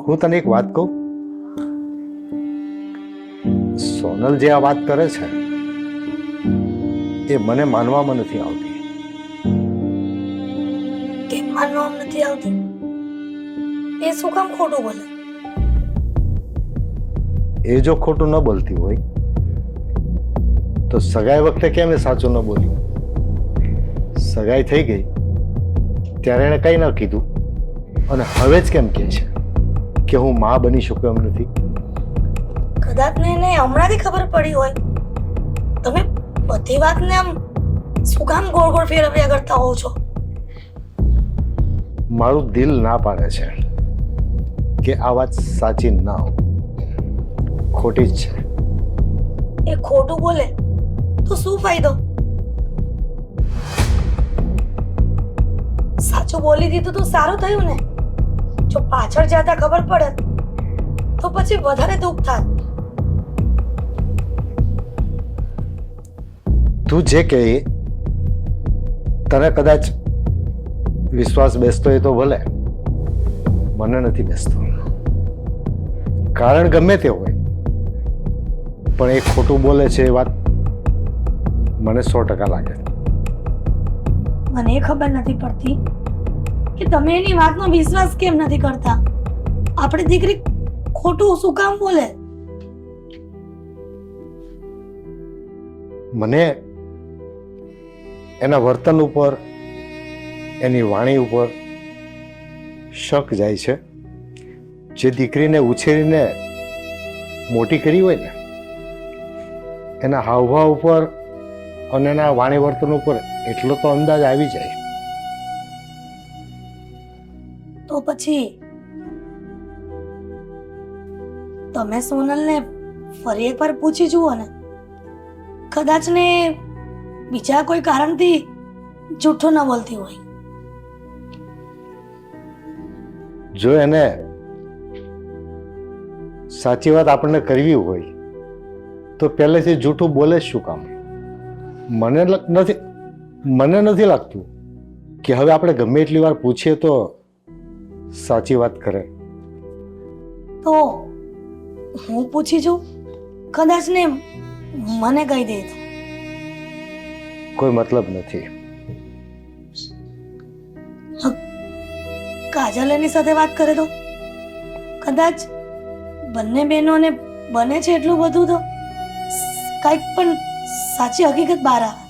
હું તને એક વાત કહું, સોનલ જે આ વાત કરે છે એ મને માનવામાં નથી આવતી. કેમ માનવામાં નથી આવતી? એ શું કામ ખોટું બોલે? એ જો ખોટું ન બોલતી હોય તો સગાઈ વખતે કેમ એ સાચું ન બોલ્યું? સગાઈ થઈ ગઈ ત્યારે એણે કંઈ ન કીધું અને હવે જ કેમ કહે છે કે હું માં બની શકું એમ નથી? કદાચ ને એને હમણાંથી ખબર પડી હોય. તમે બધી વાતને આમ શું કામ ગોળ ગોળ ફેરવ્યા કરતા હોવ છો? મારું દિલ ના પાડે છે કે આ વાત સાચી ના હોય, ખોટી જ છે. એ ખોટું બોલે તો શું ફાયદો? સાચું બોલી દીધું તો સારું થયું ને. જો પાછળ જતા ખબર પડે તો પછી વધારે દુઃખ થાય. તું જે કહે તને કદાચ વિશ્વાસ બેસતો હોય તો ભલે, મને નથી બેસતો. કારણ ગમે તે હોય પણ એ ખોટું બોલે છે એ વાત મને 100% લાગે. મને એ ખબર નથી પડતી કે તમે એની વાતનો વિશ્વાસ કેમ નથી કરતા. આપણી દીકરી ખોટું શું કામ બોલે? મને એના વર્તન ઉપર, એની વાણી ઉપર શક જાય છે. જે દીકરીને ઉછેરીને મોટી કરી હોય ને એના હાવભાવ ઉપર અને એના વાણી વર્તન ઉપર એટલો તો અંદાજ આવી જાય. તો પછી તમે સોનલને ફરી એકવાર પૂછી જુઓ ને. કદાચ ને બીજા કોઈ કારણથી જૂઠું ન બોલતી હોય. જો એને સાચી વાત આપણને કરવી હોય તો પહેલેથી જૂઠું બોલે જ શું કામ? મને નથી લાગતું કે હવે આપણે ગમે એટલી વાર પૂછીએ તો સાચી વાત કરે. તો હું પૂછી જોઉં, કદાચ ને મને કહી દે તો. કોઈ મતલબ નથી. કાજલ એની સાથે વાત કરે તો કદાચ બંને બહેનોને બને છે એટલું બધું તો કંઈક પણ સાચી હકીકત બહાર આવે.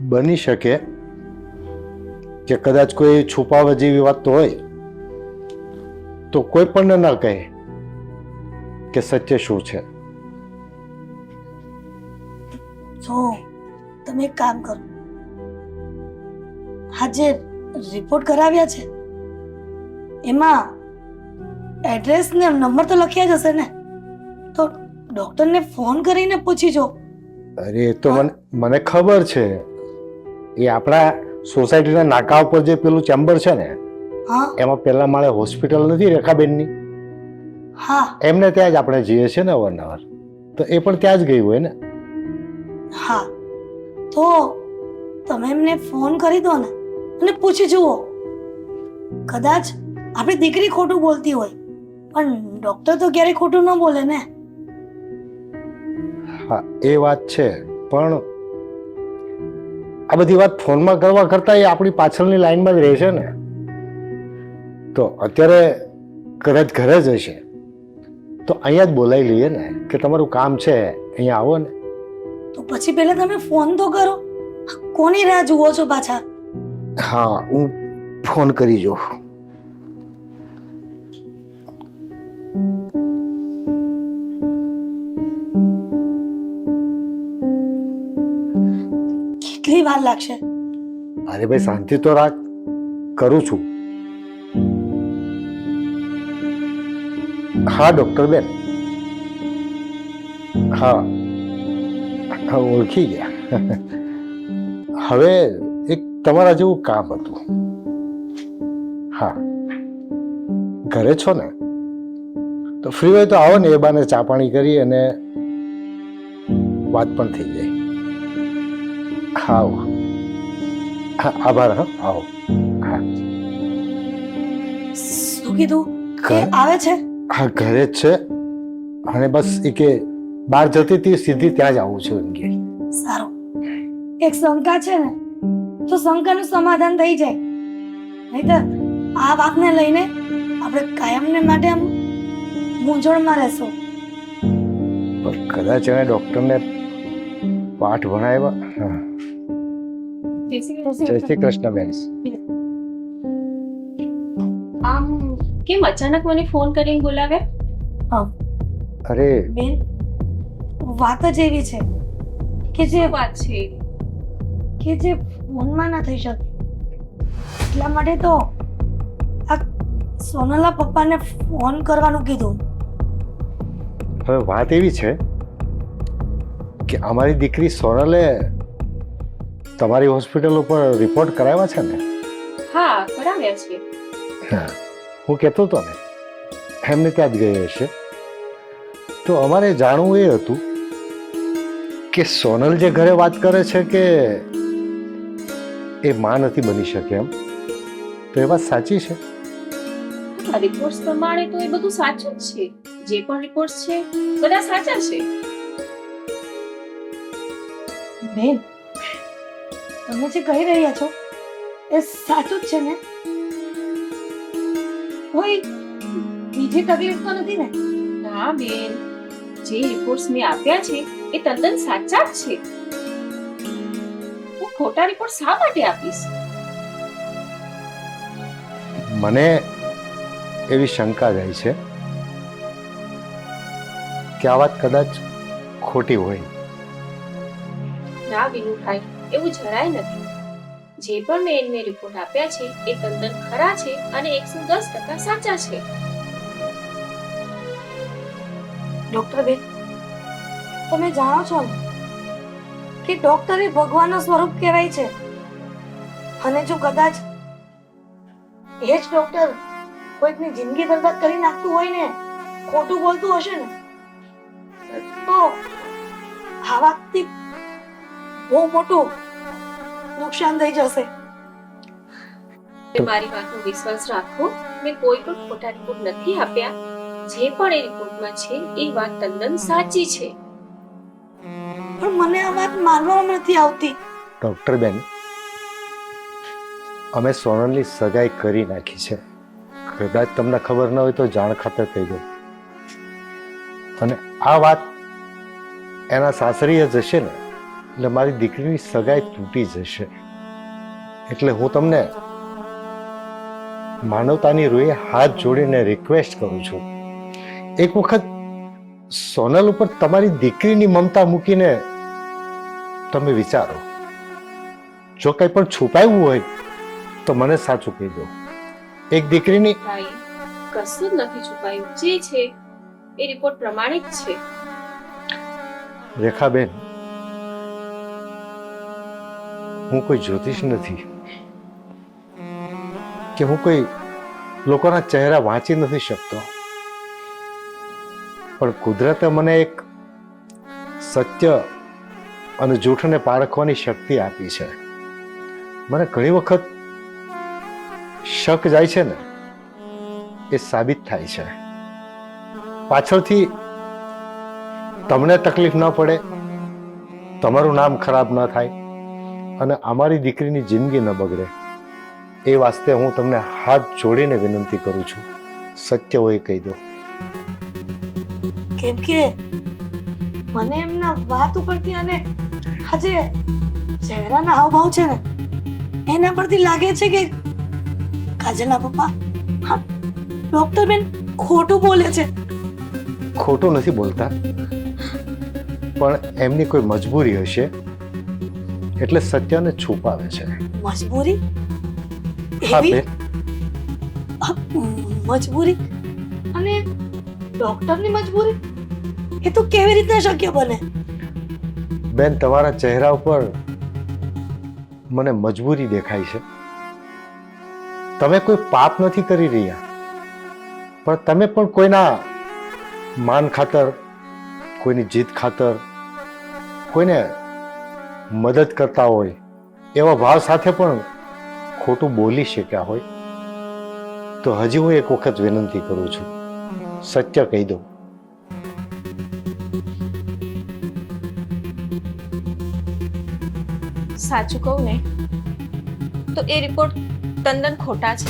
બની શકે કે કદાચ કોઈ છુપાવા જેવી વાત તો હોય તો કોઈ પણ ન કહે કે સત્ય શું છે. જો તમે એક કામ કરો, હા જે રિપોર્ટ કરાવ્યા છે એમાં એડ્રેસ ને નંબર તો લખ્યા જ હશે ને, તો ડોક્ટરને ફોન કરીને પૂછી જો. અરે એ તો મને ખબર છે. એ આપણા સોસાયટીના નાકા ઉપર જે પેલું ચેમ્બર છે ને હા એમાં પહેલા માળે હોસ્પિટલ નથી રેખાબેનની? હા એમને ત્યાં જ આપણે જઈએ છીએ ને અવારનવાર, તો એ પણ ત્યાં જ ગઈ હોય ને. હા તો તમે એમને ફોન કરી દો ને અને પૂછી જુઓ. કદાચ આપણી દીકરી ખોટું બોલતી હોય પણ ડોક્ટર તો ક્યારેય ખોટું ન બોલે ને. હા એ વાત છે, પણ આ બધી વાત ફોનમાં કરવા કરતા એ આપણી પાછળની લાઈનમાં જ રહે છે ને. તો અત્યારે કદાચ ઘરે જ હશે તો અહીંયા જ બોલાવી લઈએ ને કે તમારું કામ છે અહીંયા આવો ને. તો પછી પહેલા તમે ફોન તો કરો. કોની રાહ જુઓ છો પાછા? હા હું ફોન કરી જોઉં. કેટલી વાર લાગશે? અરે ભાઈ શાંતિ તો રાખ, કરું છું. હા ડોક્ટર બેન, હા હા ઓળખી ગયા. હવે એક તમારા જેવું કામ હતું. હા ઘરે છો ને? તો ફ્રી હોય તો આવો ને, એ બાને ચા પાણી કરી અને વાત પણ થઈ જાય. હા આવો. હા આભાર. હા આવો. હા શું કીધું કે ઘર- આવે છે? હા, ઘરે જ છે. અને બસ એ કે બહાર જતી હતી, સીધી ત્યાં જ આવું છું એમ કે. સારું. એક શંકા છે ને, તો શંકાનું સમાધાન થઈ જાય. નહીંતર આ વાતને લઈને આપણે કાયમને માટે આમ મૂંઝવણમાં રહેશું. પણ કદાચ એને ડૉક્ટરને પાઠ ભણાવ્યા. હા. જય શ્રી કૃષ્ણ બેન. આમ કેમ અચાનક મને ફોન કરીને બોલાવ્યા? હા અરે બેન, વાત જ એવી છે કે જે શું વાત છે? કે જે ફોનમાં ના થઈ શકે. એટલા માટે તો આ સોનલના પપ્પાને ફોન કરવાનું કીધું. હવે વાત એવી છે કે અમારી દીકરી સોનલે તમારી હોસ્પિટલ ઉપર રિપોર્ટ કરાવ્યા છે ને? હા, કરાવ્યા છે. હા, હું કહેતો હતો ને એમને ત્યાં જ ગઈ હશે. તો અમારે જાણવું એ હતું કે સોનલ જે ઘરે વાત કરે છે કે એ માં નથી બની શકે એમ, તો એ વાત સાચી છે? રિપોર્ટ્સ પ્રમાણે તો એ બધું સાચું જ છે. જે પણ રિપોર્ટ્સ છે બધા સાચા છે. બેન, તમે જે કહી રહ્યા છો એ સાચું જ છે ને? કોઈ બીજી તકલીફ તો નથી ને? ના બેન, જે રિપોર્ટ્સ મેં આપ્યા છે એ તદ્દન સાચા જ છે. હું ખોટા રિપોર્ટ શા માટે આપીશ? મને એવી શંકા જાય છે કે આ વાત કદાચ ખોટી હોય. ના વિનુભાઈ, એવું જરાય નથી. જે પણ મેં એમને રિપોર્ટ આપ્યા છે એ તદ્દન ખરા છે અને 110% સાચા છે. ડોક્ટર બેન, તમે જાણો છો ને કે ડોક્ટર એ ભગવાનનું સ્વરૂપ કહેવાય છે. અને જો કદાચ એ જ ડોક્ટર કોઈકની જિંદગી બરબાદ કરી નાખતું હોય ને, ખોટું બોલતું હશે ને, તો આ વાતથી બહુ મોટું નુકસાન થઈ જશે. તમે મારી વાતનો વિશ્વાસ રાખો. મેં કોઈ પણ ખોટા રિપોર્ટ નથી આપ્યા. જે પણ એ રિપોર્ટમાં છે એ વાત તદ્દન સાચી છે. પણ મને આ વાત માનવામાં નથી આવતી. ડૉક્ટર બેન, અમે સોનલની સગાઈ કરી નાખી છે. કદાચ તમને ખબર ન હોય તો જાણ ખાતર કહી દો. અને આ વાત એના સાસરીએ જશે ને એટલે મારી દીકરીની સગાઈ તૂટી જશે. એટલે હું તમને માનવતાની રૂએ હાથ જોડીને રિક્વેસ્ટ કરું છું, એક વખત સોનલ ઉપર તમારી દીકરીની મમતા મૂકીને તમે વિચારો. જો કંઈ પણ છુપાયું હોય તો મને સાચું કહી દો. એક દીકરીની ભાઈ, કશું જ નથી છુપાયું. જે છે એ રિપોર્ટ પ્રમાણિત છે. રેખાબેન, હું કોઈ જ્યોતિષ નથી કે હું કોઈ લોકોના ચહેરા વાંચી નથી શકતો, પણ કુદરતે મને એક સત્ય અને જૂઠને પારખવાની શક્તિ આપી છે. મને ઘણી વખત શક જાય છે ને એ સાબિત થાય છે. પાછળથી તમને તકલીફ ન પડે, તમારું નામ ખરાબ ન થાય અને અમારી દીકરીની જિંદગી ન બગડે, એ વાસ્તે હું તમને હાથ જોડીને વિનંતી કરું છું, સત્ય હોય કહી દો. કેમ કે મને એમના વાત ઉપરથી અને આજે ચહેરાના હાવભાવ છે ને એના પરથી લાગે છે કે કાજલના પપ્પા, હા, ડોક્ટર બેન ખોટું બોલે છે. ખોટું નથી બોલતા, પણ એમની કોઈ મજબૂરી હશે એટલે સત્યને છુપાવે છે. મજબૂરી? હા એવી બેન, મજબૂરી? અને ડોક્ટરની મજબૂરી? એ તો કેવી રીતે શક્ય બને? બેન, તમારા ચહેરા ઉપર મને મજબૂરી દેખાય છે. તમે કોઈ પાપ નથી કરી રહ્યા, પણ તમે પણ કોઈના માન ખાતર, કોઈની જીત ખાતર, કોઈને મદદ કરતા હોય એવા ભાવ સાથે પણ ખોટું બોલી શક્યા હોય. તો હજી હું એક વખત વિનંતી કરું છું, સત્ય કહી દઉં. સાચું કહું ને તો એ રિપોર્ટ તદ્દન ખોટા છે.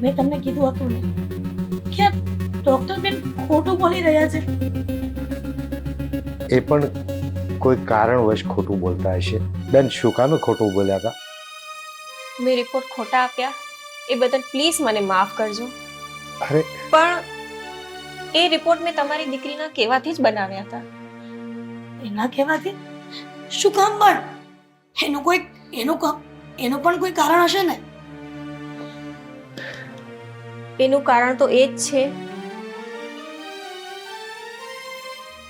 મેં તમને કીધું હતું ને કે ડોક્ટર બેન ખોટું બોલી રહ્યા છે. એ પણ કોઈ કારણવશ ખોટું બોલતા હશે. બેન, શું કામે ખોટું બોલ્યા હતા? મેં રિપોર્ટ ખોટા આપ્યા એ બદલ પ્લીઝ મને માફ કરજો. અરે પણ એ રિપોર્ટ મેં તમારી દીકરીના કહેવાથી જ બનાવ્યા હતા. એના કહેવાથી શું કામ? પણ એનું પણ કોઈ કારણ હશે ને. એનું કારણ તો એ જ છે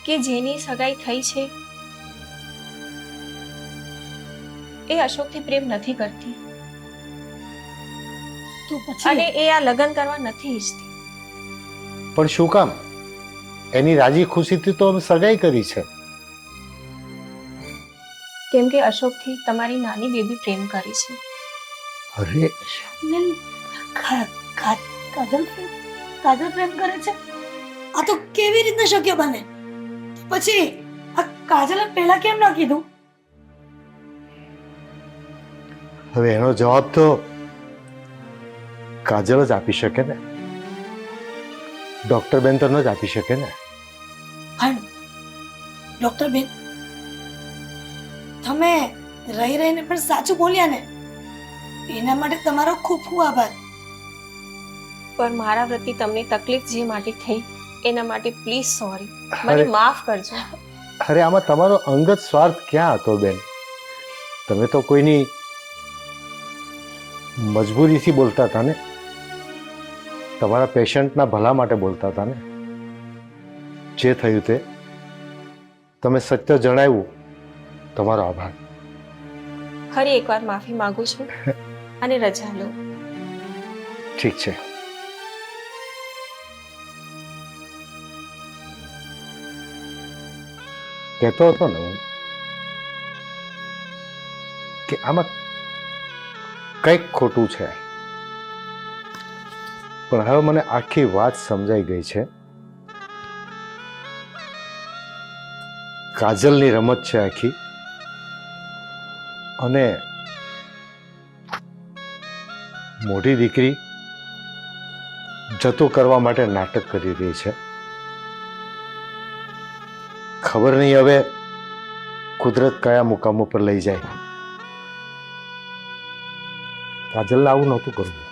કે જેની સગાઈ થઈ છે એ અશોકથી પ્રેમ નથી કરતી તો પછી અને એ આ લગ્ન કરવા નથી ઈચ્છતી. પણ શું કામ? એની રાજી ખુશીથી તો અમે સગાઈ કરી છે. કેમ કે અશોકથી તમારી નાની બેબી પ્રેમ કરી છે. અરે ને કાજલ પ્રેમ કરે છે? આ તો કેવી રીતના શક્ય બને? પછી આ કાજલે પહેલા કેમ ના કીધું? હવે એનો જવાબ તો કાજલ જ આપી શકે ને. ડોક્ટર બેન તો ન જ આપી શકે ને. હા ડોક્ટર બેન, તમે રહીને પણ સાચું બોલ્યા ને, એના માટે તમારો ખૂબ ખૂબ આભાર. પણ મારા પ્રતિ તમને તકલીફ જે માટે થઈ એના માટે પ્લીઝ સોરી, મને અરે માફ કરજો. અરે આમાં તમારો અંગત સ્વાર્થ ક્યાં હતો બેન? તમે તો કોઈની મજબૂરીથી બોલતા હતા ને, તમારા પેશન્ટના ભલા માટે બોલતા હતા ને. જે થયું તે તમે સત્ય જણાવ્યું, તમારો આભાર. ફરી એકવાર માફી માંગુ છું અને રજા લો. ઠીક છે. કહેતો હતો ને હું કે આમાં કંઈક ખોટું છે, પણ હવે મને આખી વાત સમજાઈ ગઈ છે. કાજલની રમત છે આખી, અને મોટી દીકરી જતો કરવા માટે નાટક કરી રહી છે. ખબર નહીં હવે કુદરત કયા મુકામ ઉપર લઈ જાય. કાજલને આવું નહોતું કરવું.